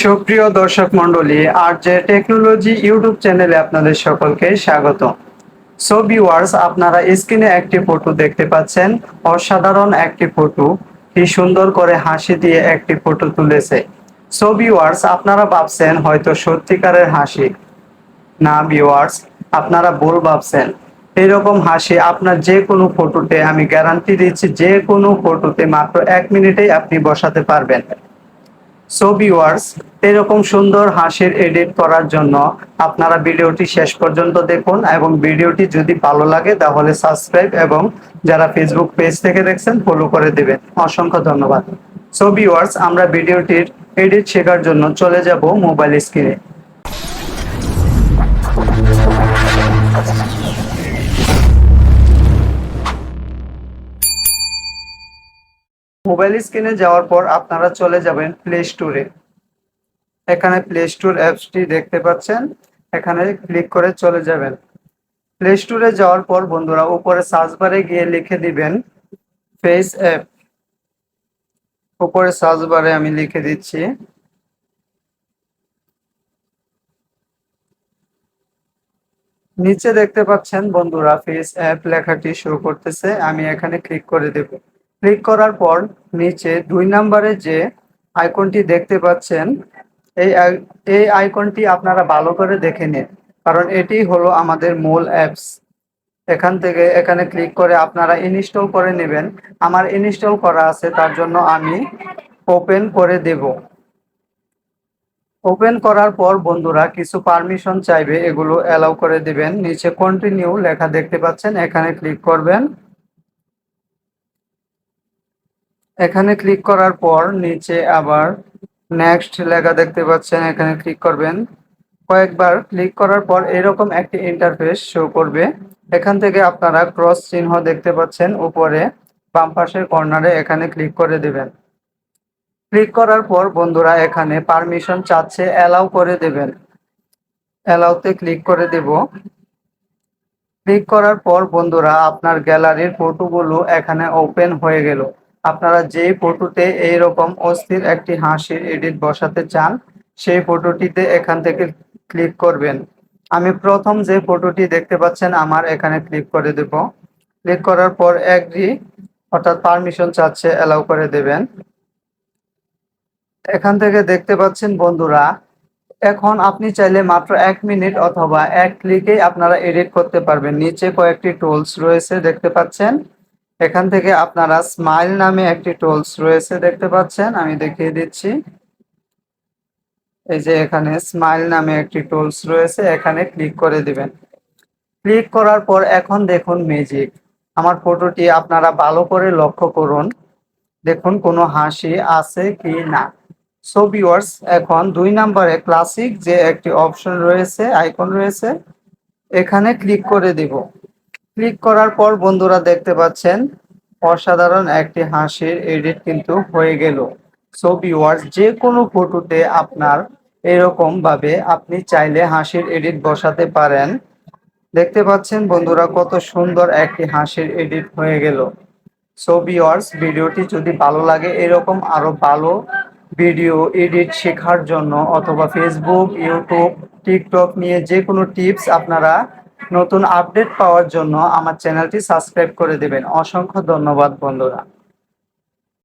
সুপ্রিয় দর্শক মণ্ডলী, আর যে টেকনোলজি ইউটিউব চ্যানেলে আপনাদের সকলকে স্বাগত। সো ভিউয়ার্স, আপনারা স্ক্রিনে একটি ফটো দেখতে পাচ্ছেন। অসাধারণ একটি ফটো, কি সুন্দর করে হাসি দিয়ে একটি ফটো তুলেছে। সো ভিউয়ার্স, আপনারা ভাবছেন হয়তো সত্যিকারের হাসি। না ভিউয়ার্স, আপনারা ভুল ভাবছেন। এরকম হাসি আপনার যে কোনো ফটোতে, আমি গ্যারান্টি দিচ্ছি, যে কোনো ফটোতে মাত্র 1 মিনিটেই আপনি বসাতে পারবেন। সো ভিউয়ার্স, এরকম সুন্দর হাসির এডিট করার জন্য আপনারা ভিডিওটি শেষ পর্যন্ত দেখুন, এবং ভিডিওটি যদি ভালো লাগে তাহলে সাবস্ক্রাইব, এবং যারা ফেসবুক পেজ থেকে দেখছেন ফলো করে দিবেন। অসংখ্য ধন্যবাদ। সো ভিউয়ার্স, আমরা ভিডিওটির এডিট শেখার জন্য চলে যাব মোবাইল স্ক্রিনে। মোবাইল স্ক্রিনে যাওয়ার পর আপনারা চলে যাবেন প্লে স্টোরে। এখানে প্লে স্টোর অ্যাপসটি দেখতে পাচ্ছেন, এখানে ক্লিক করে চলে যাবেন। প্লে স্টোরে যাওয়ার পর বন্ধুরা উপরে সার্চ বারে গিয়ে লিখে দিবেন ফেস অ্যাপ। উপরে সার্চ বারে আমি লিখে দিচ্ছি। নিচে দেখতে পাচ্ছেন বন্ধুরা ফেস অ্যাপ লেখাটি শো করতেছে, আমি এখানে ক্লিক করে দেব। ক্লিক করার পর নিচে 2 নম্বরে যে আইকনটি দেখতে পাচ্ছেন, এই আইকনটি আপনারা ভালো করে দেখে নিন, কারণ এটি হলো আমাদের মূল অ্যাপস। এখান থেকে এখানে ক্লিক করে আপনারা ইনস্টল করে নেবেন। আমার ইনস্টল করা আছে, তার জন্য আমি ওপেন করে দেব। ওপেন করার পর বন্ধুরা কিছু পারমিশন চাইবে, এগুলো অ্যালাউ করে দিবেন। নিচে কন্টিনিউ লেখা দেখতে পাচ্ছেন, এখানে ক্লিক করবেন। এখানে ক্লিক করার পর নিচে আবার নেক্সট লেখা দেখতে পাচ্ছেন, এখানে ক্লিক করবেন। কয়েকবার ক্লিক করার পর এরকম একটি ইন্টারফেস শো করবে। এখান থেকে আপনারা ক্রস চিহ্ন দেখতে পাচ্ছেন উপরে বাম পাশের কর্নারে, এখানে ক্লিক করে দেবেন। ক্লিক করার পর বন্ধুরা এখানে পারমিশন চাচ্ছে, অ্যালাউ করে দেবেন। অ্যালাউতে ক্লিক করে দেব। ক্লিক করার পর বন্ধুরা আপনার গ্যালারির ফটোগুলো এখানে ওপেন হয়ে গেল। আপনারা যেই ফটোতে এইরকম অস্থির একটি হাসির এডিট বসাতে চান, সেই ফটোটিতে এখান থেকে ক্লিক করবেন। আমি প্রথম যে ফটোটি দেখতে পাচ্ছেন আমার, এখানে ক্লিক করে দেব। ক্লিক করার পর এগ্রি অর্থাৎ পারমিশন চাচ্ছে, অ্যালাউ করে দেবেন। এখান থেকে দেখতে পাচ্ছেন বন্ধুরা, এখন আপনি চাইলে মাত্র 1 মিনিট অথবা 1 ক্লিকেই আপনারা এডিট করতে পারবেন। নিচে কয়েকটি টুলস রয়েছে দেখতে পাচ্ছেন, এখান থেকে আপনারা স্মাইল নামে একটি টুলস রয়েছে দেখতে পাচ্ছেন, আমি দেখিয়ে দিচ্ছি। এই যে এখানে স্মাইল নামে একটি টুলস রয়েছে, এখানে ক্লিক করে দিবেন। ক্লিক করার পর এখন দেখুন ম্যাজিক। আমার ফটোটি আপনারা ভালো করে লক্ষ্য করুন, দেখুন কোনো হাসি আছে কি না। সো ভিউয়ার্স, এখন 2 নম্বরে ক্লাসিক যে একটি অপশন রয়েছে, আইকন রয়েছে, এখানে ক্লিক করে দিব। ক্লিক করার পর বন্ধুরা দেখতে পাচ্ছেন অসাধারণ একটি হাসির এডিট কিন্তু হয়ে গেল। সো ভিউয়ার্স, যে কোনো ফটোতে আপনার এরকম ভাবে আপনি চাইলে হাসির এডিট বসাতে পারেন। দেখতে পাচ্ছেন বন্ধুরা কত সুন্দর একটি হাসির এডিট হয়ে গেল। সো ভিউয়ার্স, ভিডিওটি যদি ভালো লাগে, এরকম আরো ভালো ভিডিও এডিট শেখার জন্য অথবা ফেসবুক, ইউটিউব, টিকটক নিয়ে যে কোনো টিপস আপনারা নতুন আপডেট পাওয়ার জন্য আমার চ্যানেলটি সাবস্ক্রাইব করে দেবেন। অসংখ্য ধন্যবাদ বন্ধুরা।